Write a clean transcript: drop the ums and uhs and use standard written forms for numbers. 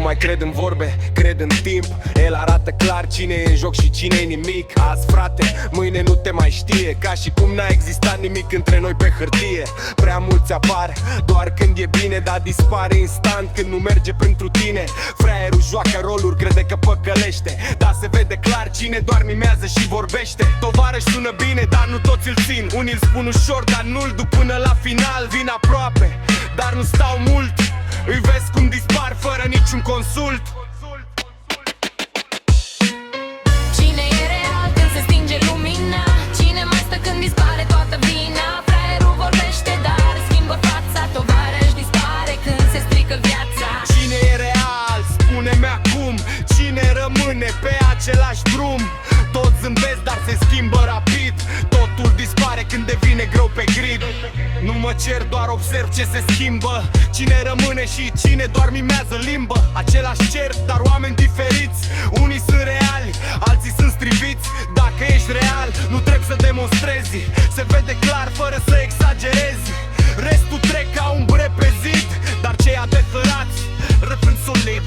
mai cred în vorbe, cred în timp. El arată clar cine e în joc și cine e nimic. Azi frate, mâine nu te mai știe, ca și cum n-a existat nimic între noi pe hârtie. Prea mulți apar doar când e bine, dar dispare instant când nu merge pentru tine. Fraierul joacă roluri, crede că păcălește, dar se vede clar cine doar mimează și vorbește. Tovarăș sună bine, dar nu toți îl țin. Unii îl spun ușor, dar nu-l duc până la final. Vin aproape, dar nu stau mult. Îi vezi cum dispar fără niciun consult. Cine e real când se stinge lumina? Cine mai stă când dispare toată vina? Fraierul vorbește, dar schimbă fața. Tovarăș dispare când se strică viața. Cine e real? Spune-mi acum. Cine rămâne pe același drum? Toți zâmbesc, dar se schimbă rapid. Totul dispare când devine greu pe grid. Nu mă cer, doar observ ce se schimbă. Cine rămâne și cine doar mimează limbă. Același cer, dar oameni diferiți. Unii sunt reali, alții sunt striviți. Dacă ești real, nu trebuie să demonstrezi. Se vede clar fără să exagerezi. Restul trec ca un bre pe zid, dar cei adevărați rămân solid.